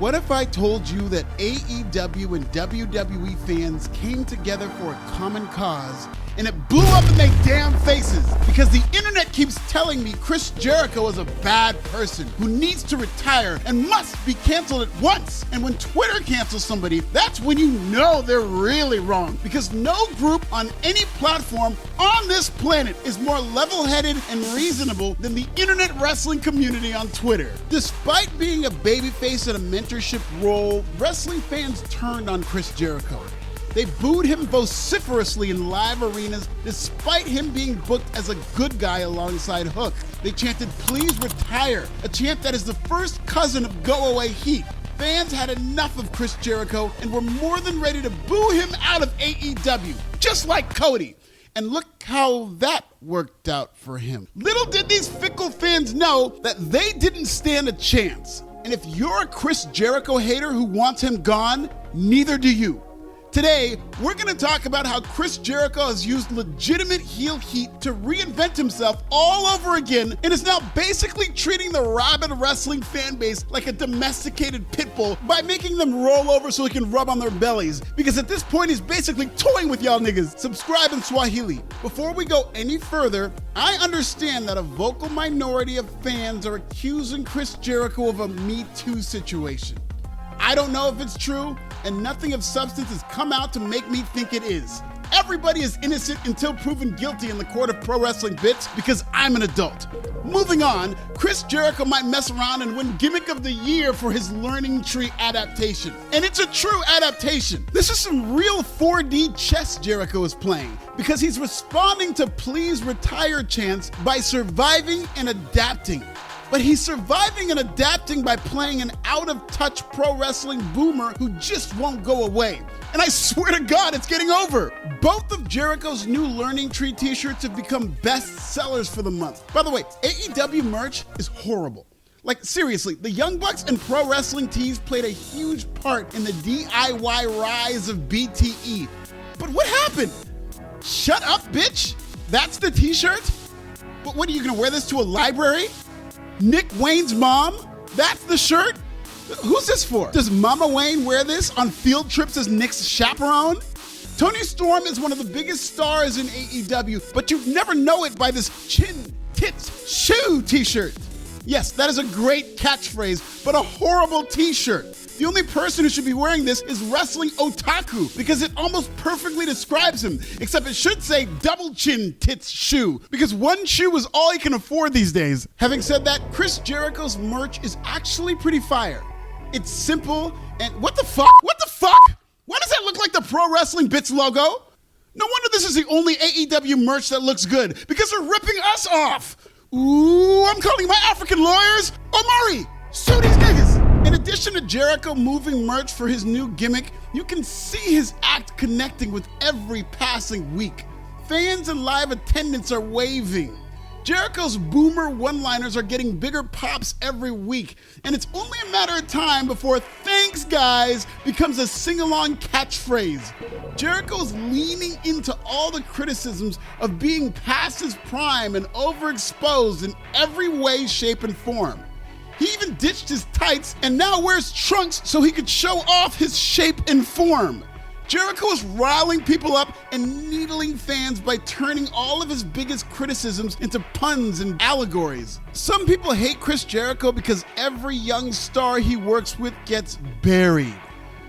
What if I told you that AEW and WWE fans came together for a common cause and it blew up in their damn faces because the internet keeps telling me Chris Jericho is a bad person who needs to retire and must be canceled at once. And when Twitter cancels somebody, that's when you know they're really wrong, because no group on any platform on this planet is more level-headed and reasonable than the internet wrestling community on Twitter. Despite being a babyface in a mentorship role, wrestling fans turned on Chris Jericho. They booed him vociferously in live arenas despite him being booked as a good guy alongside Hook. They chanted, "Please retire," a chant that is the first cousin of Go Away Heat. Fans had enough of Chris Jericho and were more than ready to boo him out of AEW, just like Cody. And look how that worked out for him. Little did these fickle fans know that they didn't stand a chance. And if you're a Chris Jericho hater who wants him gone, neither do you. Today, we're going to talk about how Chris Jericho has used legitimate heel heat to reinvent himself all over again and is now basically treating the rabid wrestling fan base like a domesticated pit bull by making them roll over so he can rub on their bellies. Because at this point, he's basically toying with y'all niggas. Subscribe in Swahili. Before we go any further, I understand that a vocal minority of fans are accusing Chris Jericho of a Me Too situation. I don't know if it's true, and nothing of substance has come out to make me think it is. Everybody is innocent until proven guilty in the court of pro wrestling bits because I'm an adult. Moving on, Chris Jericho might mess around and win Gimmick of the Year for his Learning Tree adaptation. And it's a true adaptation. This is some real 4D chess Jericho is playing because he's responding to "Please retire" chants by surviving and adapting. But he's surviving and adapting by playing an out-of-touch pro wrestling boomer who just won't go away. And I swear to God, it's getting over. Both of Jericho's new Learning Tree t-shirts have become best sellers for the month. By the way, AEW merch is horrible. Like, seriously, the Young Bucks and pro wrestling tees played a huge part in the DIY rise of BTE. But what happened? Shut up, bitch. That's the t-shirt? But what, are you gonna wear this to a library? Nick Wayne's mom? That's the shirt? Who's this for? Does Mama Wayne wear this on field trips as Nick's chaperone? Tony Storm is one of the biggest stars in AEW, but you'd never know it by this chin, tits, shoe t-shirt. Yes, that is a great catchphrase, but a horrible t-shirt. The only person who should be wearing this is Wrestling Otaku because it almost perfectly describes him, except it should say double chin tits shoe because one shoe is all he can afford these days. Having said that, Chris Jericho's merch is actually pretty fire. It's simple and what the fuck? What the fuck? Why does that look like the Pro Wrestling Bits logo? No wonder this is the only AEW merch that looks good because they're ripping us off. Ooh, I'm calling my African lawyers. Omari, sue these niggas. In addition to Jericho moving merch for his new gimmick, you can see his act connecting with every passing week. Fans and live attendants are waving. Jericho's boomer one-liners are getting bigger pops every week, and it's only a matter of time before "thanks guys" becomes a sing-along catchphrase. Jericho's leaning into all the criticisms of being past his prime and overexposed in every way, shape, and form. He even ditched his tights and now wears trunks so he could show off his shape and form. Jericho is riling people up and needling fans by turning all of his biggest criticisms into puns and allegories. Some people hate Chris Jericho because every young star he works with gets buried.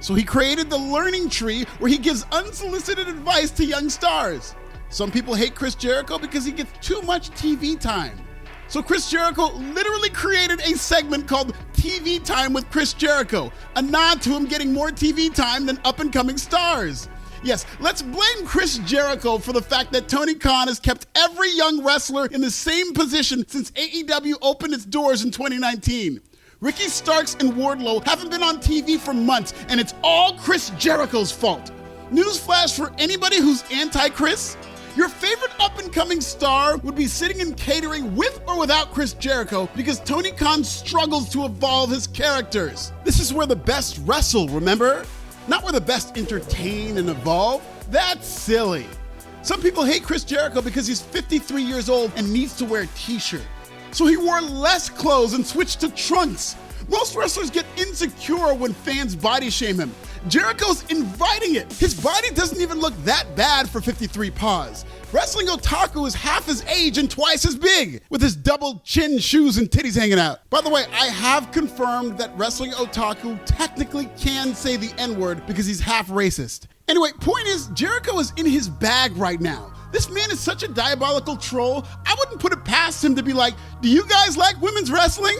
So he created the Learning Tree where he gives unsolicited advice to young stars. Some people hate Chris Jericho because he gets too much TV time. So Chris Jericho literally created a segment called TV Time with Chris Jericho, a nod to him getting more TV time than up-and-coming stars. Yes, let's blame Chris Jericho for the fact that Tony Khan has kept every young wrestler in the same position since AEW opened its doors in 2019. Ricky Starks and Wardlow haven't been on TV for months, and it's all Chris Jericho's fault. Newsflash for anybody who's anti-Chris: your favorite up-and-coming star would be sitting in catering with or without Chris Jericho because Tony Khan struggles to evolve his characters. This is where the best wrestle, remember? Not where the best entertain and evolve. That's silly. Some people hate Chris Jericho because he's 53 years old and needs to wear a t-shirt. So he wore less clothes and switched to trunks. Most wrestlers get insecure when fans body shame him. Jericho's inviting it. His body doesn't even look that bad for 53 paws. Wrestling Otaku is half his age and twice as big, with his double chin shoes and titties hanging out. By the way, I have confirmed that Wrestling Otaku technically can say the N-word because he's half racist. Anyway, point is, Jericho is in his bag right now. This man is such a diabolical troll, I wouldn't put it past him to be like, do you guys like women's wrestling?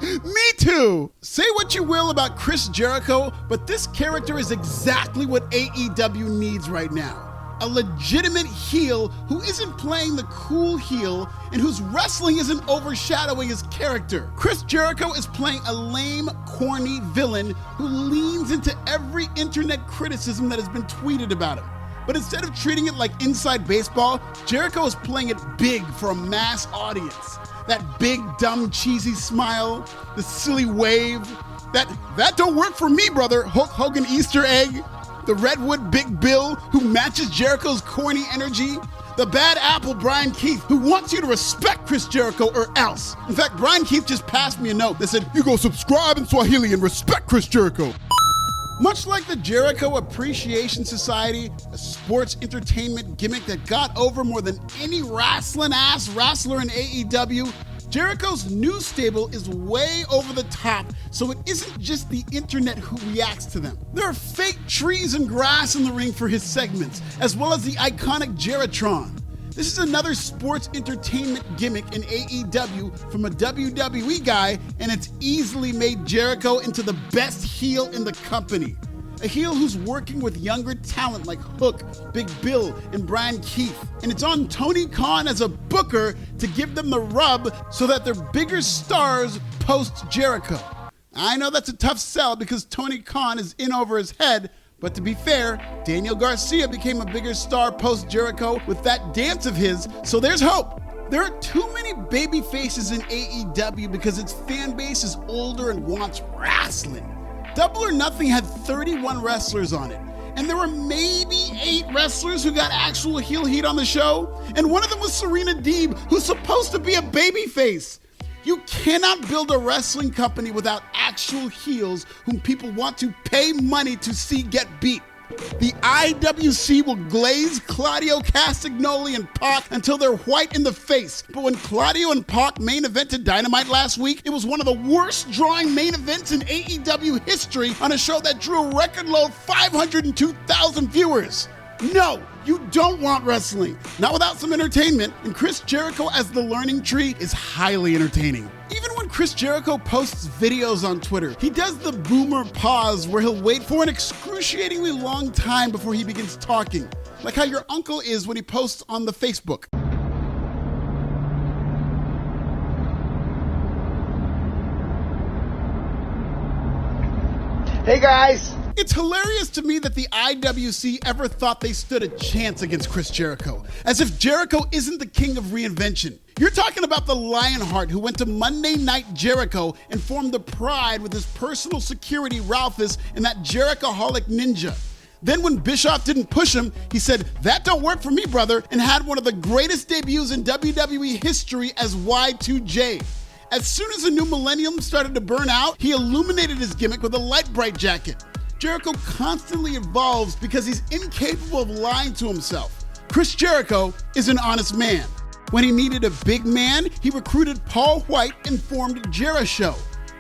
Me too! Say what you will about Chris Jericho, but this character is exactly what AEW needs right now. A legitimate heel who isn't playing the cool heel and whose wrestling isn't overshadowing his character. Chris Jericho is playing a lame, corny villain who leans into every internet criticism that has been tweeted about him. But instead of treating it like inside baseball, Jericho is playing it big for a mass audience. That big, dumb, cheesy smile, the silly wave, that don't work for me, brother, Hulk Hogan Easter egg, the Redwood Big Bill who matches Jericho's corny energy, the bad apple Brian Keith who wants you to respect Chris Jericho or else. In fact, Brian Keith just passed me a note that said, you go subscribe in Swahili and respect Chris Jericho. Much like the Jericho Appreciation Society, a sports entertainment gimmick that got over more than any wrestling-ass wrestler in AEW, Jericho's new stable is way over the top, so it isn't just the internet who reacts to them. There are fake trees and grass in the ring for his segments, as well as the iconic Jeritron. This is another sports entertainment gimmick in AEW from a WWE guy, and it's easily made Jericho into the best heel in the company. A heel who's working with younger talent like Hook, Big Bill, and Brian Keith. And it's on Tony Khan as a booker to give them the rub so that they're bigger stars post-Jericho. I know that's a tough sell because Tony Khan is in over his head, but to be fair, Daniel Garcia became a bigger star post-Jericho with that dance of his, so there's hope. There are too many baby faces in AEW because its fan base is older and wants wrestling. Double or Nothing had 31 wrestlers on it, and there were maybe 8 wrestlers who got actual heel heat on the show, and one of them was Serena Deeb, who's supposed to be a babyface. You cannot build a wrestling company without actual heels whom people want to pay money to see get beat. The IWC will glaze Claudio Castagnoli and Pac until they're white in the face. But when Claudio and Pac main evented Dynamite last week, it was one of the worst drawing main events in AEW history on a show that drew a record low 502,000 viewers. No, you don't want wrestling. Not without some entertainment, and Chris Jericho as the Learning Tree is highly entertaining. Even when Chris Jericho posts videos on Twitter, he does the boomer pause where he'll wait for an excruciatingly long time before he begins talking, like how your uncle is when he posts on the Facebook. Hey guys! It's hilarious to me that the IWC ever thought they stood a chance against Chris Jericho, as if Jericho isn't the king of reinvention. You're talking about the Lionheart who went to Monday Night Jericho and formed the Pride with his personal security Ralphus and that Jerichoholic ninja. Then when Bischoff didn't push him, he said, that don't work for me, brother, and had one of the greatest debuts in WWE history as Y2J. As soon as the new millennium started to burn out, he illuminated his gimmick with a light bright jacket. Jericho constantly evolves because he's incapable of lying to himself. Chris Jericho is an honest man. When he needed a big man, he recruited Paul White and formed Jericho.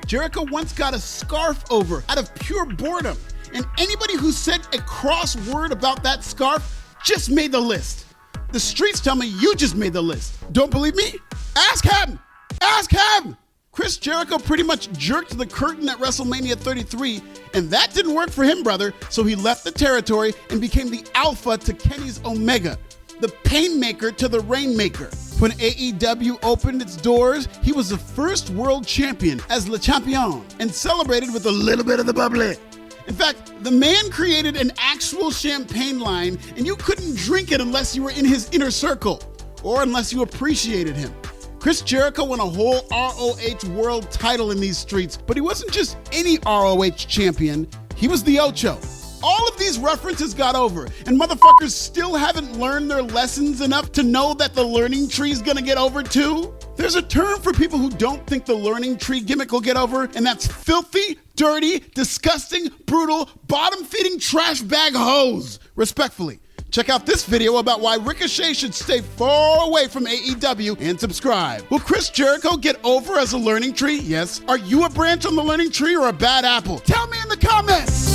Jericho once got a scarf over out of pure boredom, and anybody who said a cross word about that scarf just made the list. The streets tell me you just made the list. Don't believe me? Ask him! Ask him! Chris Jericho pretty much jerked the curtain at WrestleMania 33, and that didn't work for him, brother, so he left the territory and became the alpha to Kenny's Omega, the Painmaker to the Rainmaker. When AEW opened its doors, he was the first world champion as Le Champion and celebrated with a little bit of the bubbly. In fact, the man created an actual champagne line, and you couldn't drink it unless you were in his inner circle, or unless you appreciated him. Chris Jericho won a whole ROH world title in these streets, but he wasn't just any ROH champion, he was the Ocho. All of these references got over, and motherfuckers still haven't learned their lessons enough to know that the Learning Tree's gonna get over too? There's a term for people who don't think the learning tree gimmick will get over, and that's filthy, dirty, disgusting, brutal, bottom-feeding trash bag hoes. Respectfully. Check out this video about why Ricochet should stay far away from AEW and subscribe. Will Chris Jericho get over as a learning tree? Yes. Are you a branch on the learning tree or a bad apple? Tell me in the comments!